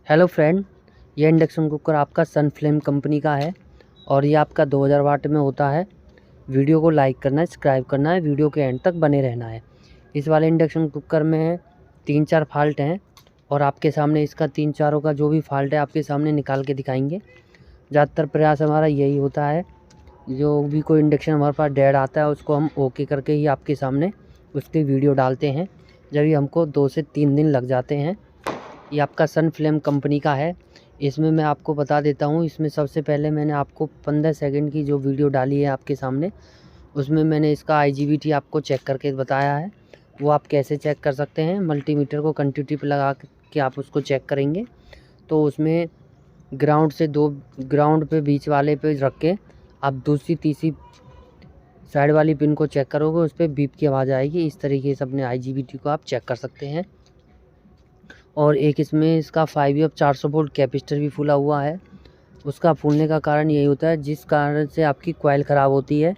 Hello friend, ये induction cooker आपका Sunflame company का है और ये आपका 2000 वाट में होता है। वीडियो को लाइक करना है, सब्सक्राइब करना है, वीडियो के एंड तक बने रहना है। इस वाले इंडक्शन कुकर में 3-4 फॉल्ट हैं और आपके सामने इसका 3-4 का जो भी फॉल्ट है आपके सामने निकाल के दिखाएंगे। ज़्यादातर प्रयास हमारा यही होता है, जो भी कोई इंडक्शन हमारे पास डेड आता है उसको हम ओके करके ही आपके सामने उसकी वीडियो डालते हैं। जब भी हमको 2 से 3 दिन लग जाते हैं। ये आपका सनफ्लेम कंपनी का है। इसमें मैं आपको बता देता हूँ, इसमें सबसे पहले मैंने आपको 15 सेकंड की जो वीडियो डाली है आपके सामने, उसमें मैंने इसका IGBT आपको चेक करके बताया है। वो आप कैसे चेक कर सकते हैं, मल्टीमीटर को कंटिन्यूटी पे लगा के आप उसको चेक करेंगे तो उसमें ग्राउंड से 2 ग्राउंड पे बीच वाले पे रख के आप दूसरी तीसरी साइड वाली पिन को चेक करोगे, उस पर बीप की आवाज़ आएगी। इस तरीके से अपने IGBT को आप चेक कर सकते हैं। और एक इसमें इसका 5V 400 वोल्ट कैपेसिटर भी फूला हुआ है। उसका फूलने का कारण यही होता है, जिस कारण से आपकी कॉइल ख़राब होती है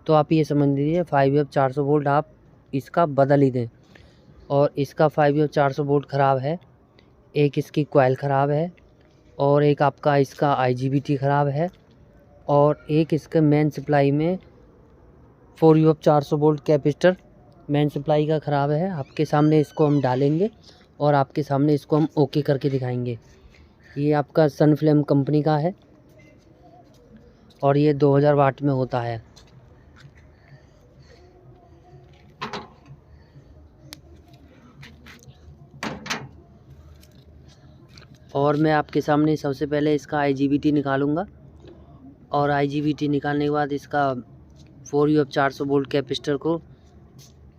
तो आप ये समझ लीजिए 5V 400 वोल्ट आप इसका बदल ही दें। और इसका 5V 400 वोल्ट ख़राब है, एक इसकी कॉइल ख़राब है और एक आपका इसका IGBT ख़राब है और एक इसके मेन सप्लाई में 4V 400 volt capacitor main supply का ख़राब है। आपके सामने इसको हम डालेंगे और आपके सामने इसको हम ओके करके दिखाएंगे। ये आपका सनफ्लेम कंपनी का है और ये 2000 वाट में होता है। और मैं आपके सामने सबसे पहले इसका IGBT निकालूंगा और IGBT निकालने के बाद इसका 4V 400 वोल्ट कैपेसिटर को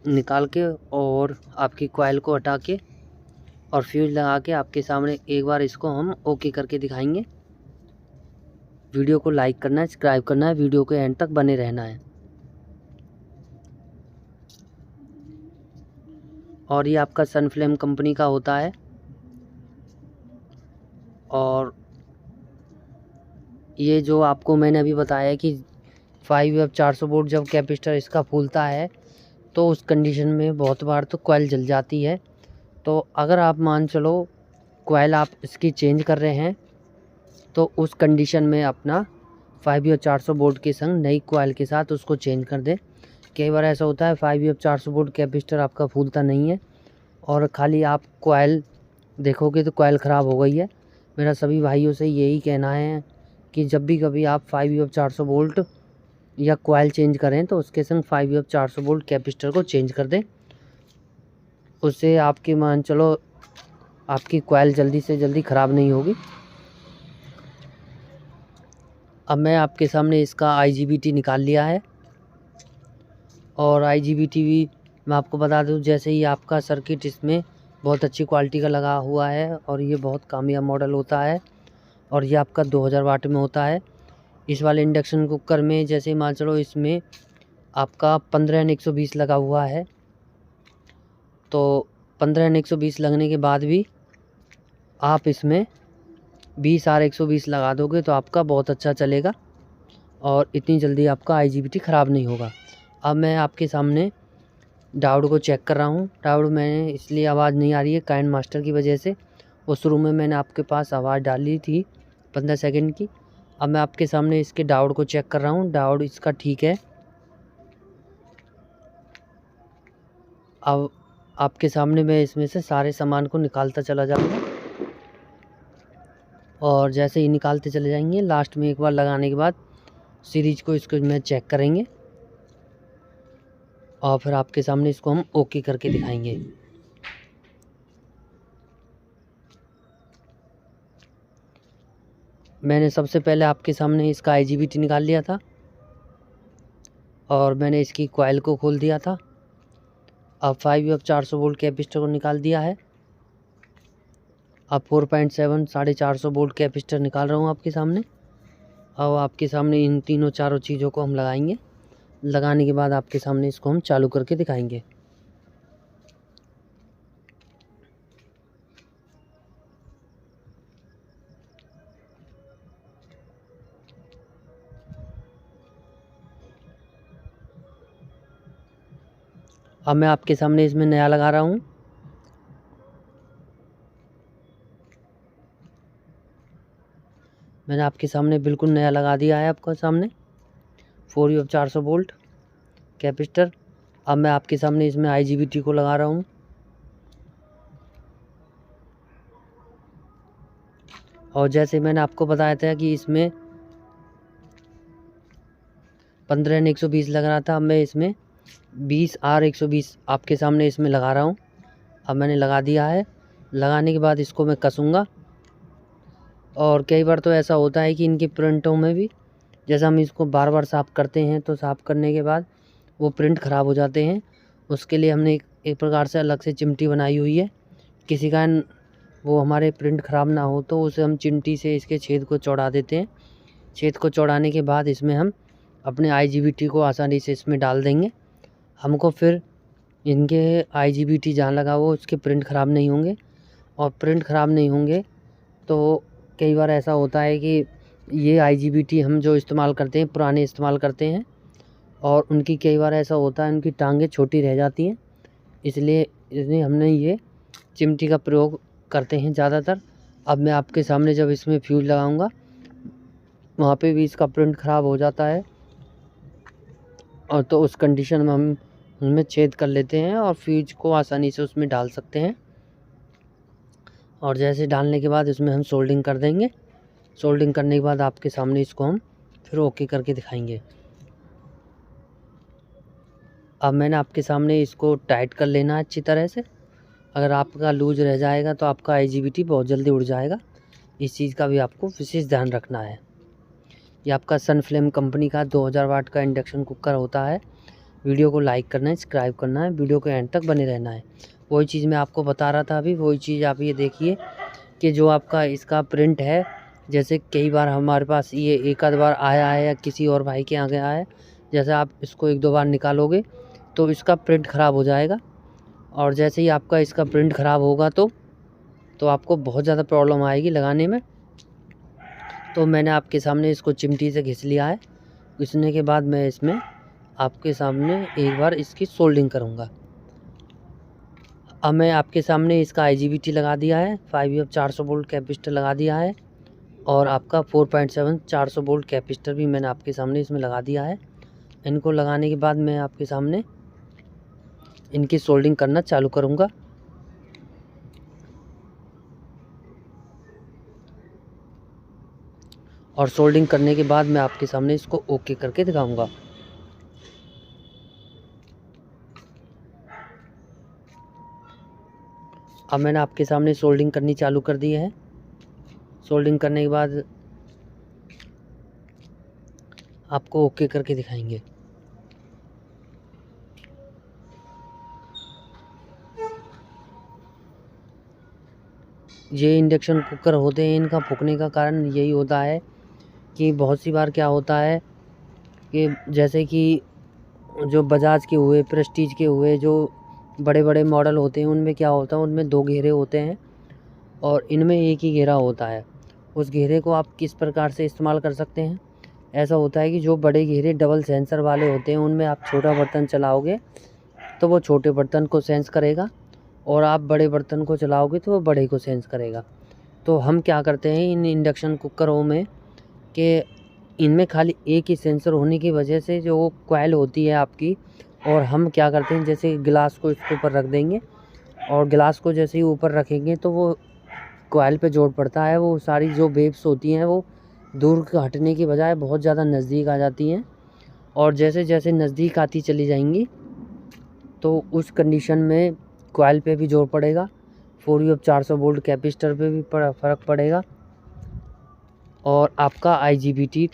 निकाल के और आपकी कॉइल को हटा के और फ्यूज लगा के आपके सामने एक बार इसको हम ओके करके दिखाएंगे। वीडियो को लाइक करना है, सब्सक्राइब करना है, वीडियो के एंड तक बने रहना है। और ये आपका सनफ्लेम कंपनी का होता है। और ये जो आपको मैंने अभी बताया कि 5V 400 वोल्ट जब कैपेसिटर इसका फूलता है तो उस कंडीशन में बहुत बार तो कॉइल जल जाती है। तो अगर आप मान चलो कॉइल आप इसकी चेंज कर रहे हैं तो उस कंडीशन में अपना 5V 400 वोल्ट के संग नई कॉइल के साथ उसको चेंज कर दें। कई बार ऐसा होता है 5V 400 वोल्ट कैपेसिटर आपका फूलता नहीं है और खाली आप कॉइल देखोगे तो कॉइल ख़राब हो गई है। मेरा सभी भाइयों से यही कहना है कि जब भी कभी आप 5V 400 वोल्ट या कॉइल चेंज करें तो उसके संग 5V 400 वोल्ट कैपेसिटर को चेंज कर दें। उससे आपकी मान चलो आपकी कॉइल जल्दी से जल्दी ख़राब नहीं होगी। अब मैं आपके सामने इसका IGBT निकाल लिया है और IGBT भी मैं आपको बता दूं, जैसे ही आपका सर्किट इसमें बहुत अच्छी क्वालिटी का लगा हुआ है और ये बहुत कामयाब मॉडल होता है और ये आपका 2000 वाट में होता है। इस वाले इंडक्शन कुकर में जैसे मान चलो इसमें आपका 15N 120 लगा हुआ है, तो 15N 120 लगने के बाद भी आप इसमें 20R 120 लगा दोगे तो आपका बहुत अच्छा चलेगा और इतनी जल्दी आपका IGBT ख़राब नहीं होगा। अब मैं आपके सामने डायोड को चेक कर रहा हूँ। डायोड में इसलिए आवाज़ नहीं आ रही है काइंड मास्टर की वजह से, और शुरू में मैंने आपके पास आवाज़ डाली थी 15 सेकंड की। अब मैं आपके सामने इसके डायोड को चेक कर रहा हूँ। डायोड इसका ठीक है। अब आपके सामने मैं इसमें से सारे सामान को निकालता चला जाऊँगा और जैसे ही निकालते चले जाएंगे लास्ट में एक बार लगाने के बाद सीरीज को इसको मैं चेक करेंगे और फिर आपके सामने इसको हम ओके करके दिखाएंगे। मैंने सबसे पहले आपके सामने इसका IGBT निकाल लिया था और मैंने इसकी कॉइल को खोल दिया था। अब 5V 400 वोल्ट कैपेसिटर को निकाल दिया है। अब 4.7 450 वोल्ट कैपेसिटर निकाल रहा हूँ आपके सामने। अब आपके सामने इन तीनों चारों चीज़ों को हम लगाएंगे। लगाने के बाद आपके सामने इसको हम चालू करके दिखाएंगे। अब मैं आपके सामने इसमें नया लगा रहा हूँ। मैंने आपके सामने बिल्कुल नया लगा दिया है आपके सामने 4U 400 वोल्ट कैपेसिटर। अब मैं आपके सामने इसमें IGBT को लगा रहा हूँ। और जैसे मैंने आपको बताया था कि इसमें 15N120 लग रहा था, अब मैं इसमें 20R120 आपके सामने इसमें लगा रहा हूँ। अब मैंने लगा दिया है। लगाने के बाद इसको मैं कसूँगा। और कई बार तो ऐसा होता है कि इनके प्रिंटों में भी जैसा हम इसको बार बार साफ़ करते हैं तो साफ़ करने के बाद वो प्रिंट ख़राब हो जाते हैं। उसके लिए हमने एक प्रकार से अलग से चिमटी बनाई हुई है। किसी कारण वो हमारे प्रिंट ख़राब ना हो तो उसे हम चिमटी से इसके छेद को चौड़ा देते हैं। छेद को चौड़ाने के बाद इसमें हम अपने IGBT को आसानी से इसमें डाल देंगे। हमको फिर इनके IGBT जहाँ लगा वो उसके प्रिंट ख़राब नहीं होंगे। और प्रिंट ख़राब नहीं होंगे तो कई बार ऐसा होता है कि ये IGBT हम जो इस्तेमाल करते हैं पुराने इस्तेमाल करते हैं और उनकी कई बार ऐसा होता है उनकी टांगें छोटी रह जाती हैं, इसलिए हमने ये चिमटी का प्रयोग करते हैं ज़्यादातर। अब मैं आपके सामने जब इसमें फ्यूज़ लगाऊंगा वहाँ पे भी इसका प्रिंट ख़राब हो जाता है और तो उस कंडीशन में हम उनमें छेद कर लेते हैं और फ्यूज को आसानी से उसमें डाल सकते हैं। और जैसे डालने के बाद इसमें हम सोल्डिंग कर देंगे। सोल्डिंग करने के बाद आपके सामने इसको हम फिर ओके करके दिखाएंगे। अब मैंने आपके सामने इसको टाइट कर लेना है अच्छी तरह से। अगर आपका लूज रह जाएगा तो आपका IGBT बहुत जल्दी उड़ जाएगा। इस चीज़ का भी आपको विशेष ध्यान रखना है। ये आपका सनफ्लेम कंपनी का 2000 वाट का इंडक्शन कुकर होता है। वीडियो को लाइक करना है, सब्सक्राइब करना है, वीडियो के एंड तक बने रहना है। वही चीज़ मैं आपको बता रहा था अभी, वही चीज़ आप ये देखिए कि जो आपका इसका प्रिंट है, जैसे कई बार हमारे पास ये एक आध बार आया है या किसी और भाई के यहाँ गया है, जैसे आप इसको 1-2 बार निकालोगे तो इसका प्रिंट ख़राब हो जाएगा। और जैसे ही आपका इसका प्रिंट ख़राब होगा तो आपको बहुत ज़्यादा प्रॉब्लम आएगी लगाने में। तो मैंने आपके सामने इसको चिमटी से घिस लिया है। घिसने के बाद मैं इसमें आपके सामने एक बार इसकी सोल्डिंग करूँगा। अब मैं आपके सामने इसका IGBT लगा दिया है, 5U 400 वोल्ट कैपेसिटर लगा दिया है और आपका 4.7 400 वोल्ट कैपेसिटर भी मैंने आपके सामने इसमें लगा दिया है। इनको लगाने के बाद मैं आपके सामने इनकी सोल्डिंग करना चालू करूँगा। और सोल्डिंग करने के बाद मैं आपके सामने इसको ओके करके दिखाऊँगा। अब मैंने आपके सामने सोल्डिंग करनी चालू कर दी है। सोल्डिंग करने के बाद आपको ओके करके दिखाएंगे। ये इंडक्शन कुकर होते हैं, इनका फूकने का कारण यही होता है कि बहुत सी बार क्या होता है कि जैसे कि जो बजाज के हुए, प्रेस्टीज के हुए, जो बड़े बड़े मॉडल होते हैं उनमें क्या होता है, उनमें 2 घेरे होते हैं और इनमें एक ही घेरा होता है। उस घेरे को आप किस प्रकार से इस्तेमाल कर सकते हैं, ऐसा होता है कि जो बड़े घेरे डबल सेंसर वाले होते हैं उनमें आप छोटा बर्तन चलाओगे तो वो छोटे बर्तन को सेंस करेगा और आप बड़े बर्तन को चलाओगे तो वो बड़े को सेंस करेगा। तो हम क्या करते हैं इन इंडक्शन कुकरों में कि इनमें खाली एक ही सेंसर होने की वजह से जो कॉइल होती है आपकी, और हम क्या करते हैं जैसे गिलास को इसके ऊपर रख देंगे और गिलास को जैसे ही ऊपर रखेंगे तो वो कॉइल पे जोड़ पड़ता है। वो सारी जो वेव्स होती हैं वो दूर हटने की बजाय बहुत ज़्यादा नज़दीक आ जाती हैं और जैसे जैसे नज़दीक आती चली जाएंगी तो उस कंडीशन में कॉइल पे भी जोर पड़ेगा, 4U 400 वोल्ट कैपेसिटर पे भी फ़र्क पड़ेगा और आपका IGBT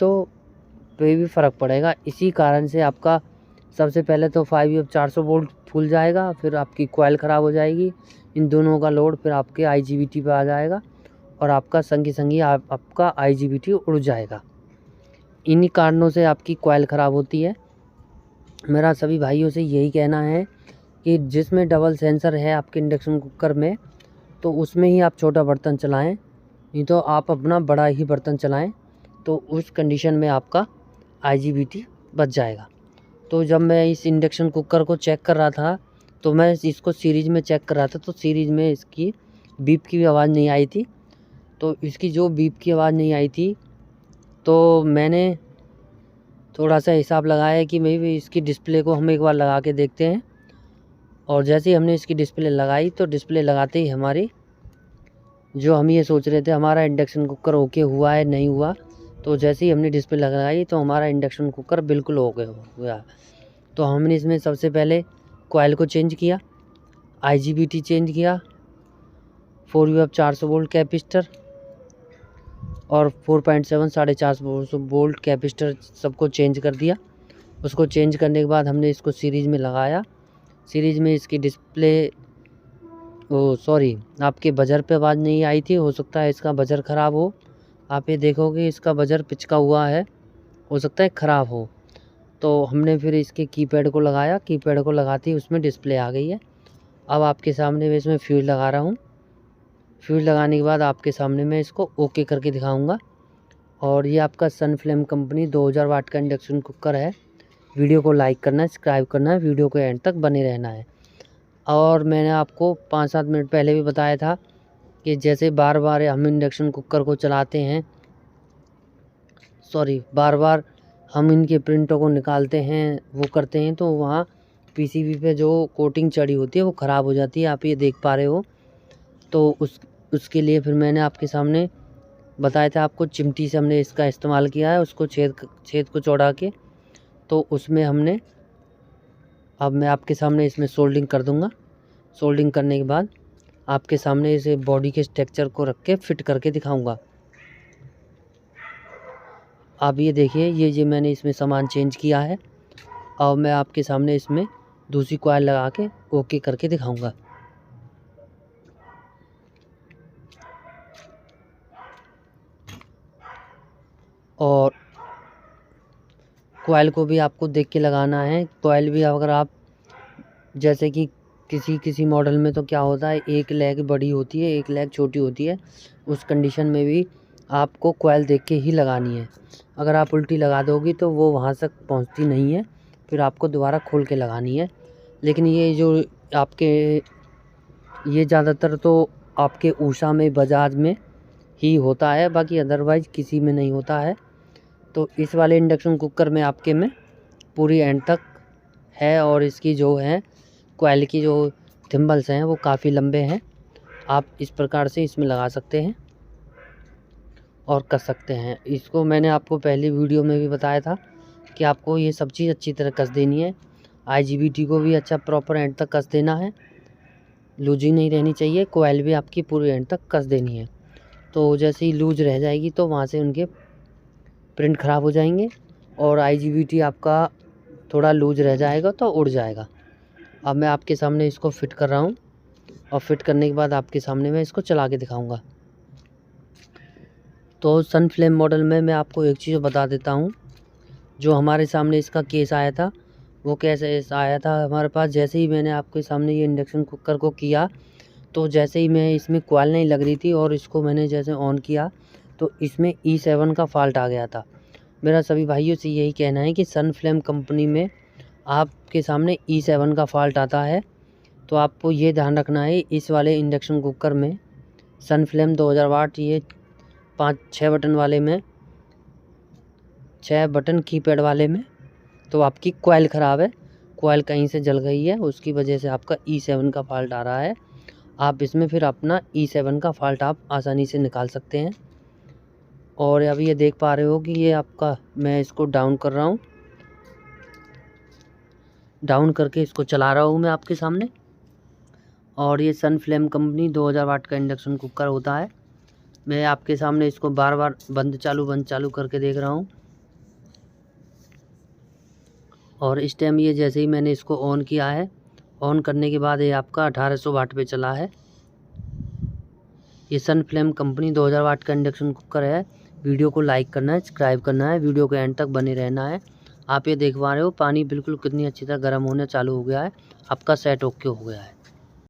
पे भी फ़र्क पड़ेगा। इसी कारण से आपका सबसे पहले तो 5U 400 वोल्ट फूल जाएगा, फिर आपकी कॉइल ख़राब हो जाएगी, इन दोनों का लोड फिर आपके IGBT पे आ जाएगा और आपका संगी आपका IGBT उड़ जाएगा। इन्हीं कारणों से आपकी कॉइल ख़राब होती है। मेरा सभी भाइयों से यही कहना है कि जिसमें डबल सेंसर है आपके इंडक्शन कुकर में तो उसमें ही आप छोटा बर्तन चलाएं, नहीं तो आप अपना बड़ा ही बर्तन चलाएं, तो उस कंडीशन में आपका IGBT बच जाएगा। तो जब मैं इस इंडक्शन कुकर को चेक कर रहा था तो मैं इसको सीरीज़ में चेक कर रहा था तो सीरीज़ में इसकी बीप की भी आवाज़ नहीं आई थी। तो इसकी जो बीप की आवाज़ नहीं आई थी तो मैंने थोड़ा सा हिसाब लगाया कि भाई इसकी डिस्प्ले को हम एक बार लगा के देखते हैं। और जैसे ही हमने इसकी डिस्प्ले लगाई तो डिस्प्ले लगाते ही हमारी जो हम ये सोच रहे थे हमारा इंडक्शन कुकर ओके हुआ है नहीं हुआ, तो जैसे ही हमने डिस्प्ले लगाई तो हमारा इंडक्शन कुकर बिल्कुल ओके हुआ। तो हमने इसमें सबसे पहले कॉइल को चेंज किया, IGBT चेंज किया, 4U 400 वोल्ट कैपेसिटर और 4.7 450 वोल्ट कैपेसिटर सबको चेंज कर दिया। उसको चेंज करने के बाद हमने इसको सीरीज़ में लगाया। सीरीज़ में इसकी डिस्प्ले आपके बजर पे आवाज़ नहीं आई थी, हो सकता है इसका बजर ख़राब हो। आप ये देखोगे इसका बजर पिचका हुआ है, हो सकता है ख़राब हो। तो हमने फिर इसके कीपैड को लगाया, कीपैड को लगाते ही उसमें डिस्प्ले आ गई है। अब आपके सामने मैं इसमें फ्यूज़ लगा रहा हूँ। फ्यूज़ लगाने के बाद आपके सामने मैं इसको ओके करके दिखाऊंगा। और ये आपका सनफ्लेम कंपनी 2000 वाट का इंडक्शन कुकर है। वीडियो को लाइक करना है, सब्सक्राइब करना है, वीडियो के एंड तक बने रहना है। और मैंने आपको 5-7 मिनट पहले भी बताया था कि जैसे बार बार हम इंडक्शन कुकर को चलाते हैं, बार बार हम इनके प्रिंटों को निकालते हैं, वो करते हैं, तो वहाँ PCB पे जो कोटिंग चढ़ी होती है वो ख़राब हो जाती है। आप ये देख पा रहे हो। तो उसके लिए फिर मैंने आपके सामने बताया था, आपको चिमटी से हमने इसका इस्तेमाल किया है, उसको छेद को चौड़ा के, तो उसमें हमने अब मैं आपके सामने इसमें सोल्डिंग कर दूंगा। सोल्डिंग करने के बाद आपके सामने इसे बॉडी के स्ट्रक्चर को रख के फिट करके दिखाऊंगा। आप ये देखिए, ये मैंने इसमें सामान चेंज किया है और मैं आपके सामने इसमें दूसरी कॉइल लगा के ओके करके दिखाऊंगा। और कॉइल को भी आपको देख के लगाना है। कॉइल भी अगर आप जैसे कि किसी मॉडल में तो क्या होता है, एक लेग बड़ी होती है, एक लेग छोटी होती है। उस कंडीशन में भी आपको कॉइल देख के ही लगानी है। अगर आप उल्टी लगा दोगी तो वो वहाँ तक पहुँचती नहीं है, फिर आपको दोबारा खोल के लगानी है। लेकिन ये जो ये ज़्यादातर तो आपके उषा में, बजाज में ही होता है, बाकी अदरवाइज़ किसी में नहीं होता है। तो इस वाले इंडक्शन कुकर में आपके में पूरी एंड तक है और इसकी जो है कॉइल की जो थिम्बल्स हैं वो काफ़ी लंबे हैं। आप इस प्रकार से इसमें लगा सकते हैं और कर सकते हैं। इसको मैंने आपको पहली वीडियो में भी बताया था कि आपको ये सब चीज़ अच्छी तरह कस देनी है। IGBT को भी अच्छा प्रॉपर एंड तक कस देना है, लूजिंग नहीं रहनी चाहिए। कॉइल भी आपकी पूरी एंड तक कस देनी है। तो जैसे ही लूज रह जाएगी तो वहाँ से उनके प्रिंट ख़राब हो जाएंगे और IGBT आपका थोड़ा लूज रह जाएगा तो उड़ जाएगा। अब मैं आपके सामने इसको फिट कर रहा हूँ और फिट करने के बाद आपके सामने मैं इसको चला के दिखाऊंगा। तो सनफ्लेम मॉडल में मैं आपको एक चीज़ बता देता हूँ, जो हमारे सामने इसका केस आया था, वो कैसे आया था हमारे पास। जैसे ही मैंने आपके सामने ये इंडक्शन कुकर को किया, तो जैसे ही मैं इसमें कॉइल नहीं लग रही थी और इसको मैंने जैसे ऑन किया तो इसमें E7 का फॉल्ट आ गया था। मेरा सभी भाइयों से यही कहना है कि सनफ्लेम कंपनी में आपके सामने E7 का फॉल्ट आता है, तो आपको ये ध्यान रखना है। इस वाले इंडक्शन कुकर में सनफ्लेम 2000 वाट, ये 5-6 बटन वाले में, 6 बटन कीपैड वाले में, तो आपकी कॉइल ख़राब है, कॉइल कहीं से जल गई है, उसकी वजह से आपका E7 का फॉल्ट आ रहा है। आप इसमें फिर अपना E7 का फॉल्ट आप आसानी से निकाल सकते हैं। और अभी ये देख पा रहे हो कि ये आपका, मैं इसको डाउन कर रहा हूँ, डाउन करके इसको चला रहा हूँ मैं आपके सामने। और ये सनफ्लेम कंपनी 2000 वाट का इंडक्शन कुकर होता है। मैं आपके सामने इसको बार बार बंद चालू करके देख रहा हूँ। और इस टाइम ये जैसे ही मैंने इसको ऑन किया है, ऑन करने के बाद ये आपका 1800 वाट पे चला है। ये सनफ्लेम कंपनी 2000 वाट का इंडक्शन कुकर है। वीडियो को लाइक करना है, सब्सक्राइब करना है, वीडियो के एंड तक बने रहना है। आप ये देख पा रहे हो पानी बिल्कुल कितनी अच्छी तरह गर्म होने चालू हो गया है, आपका सेट ओके हो गया है।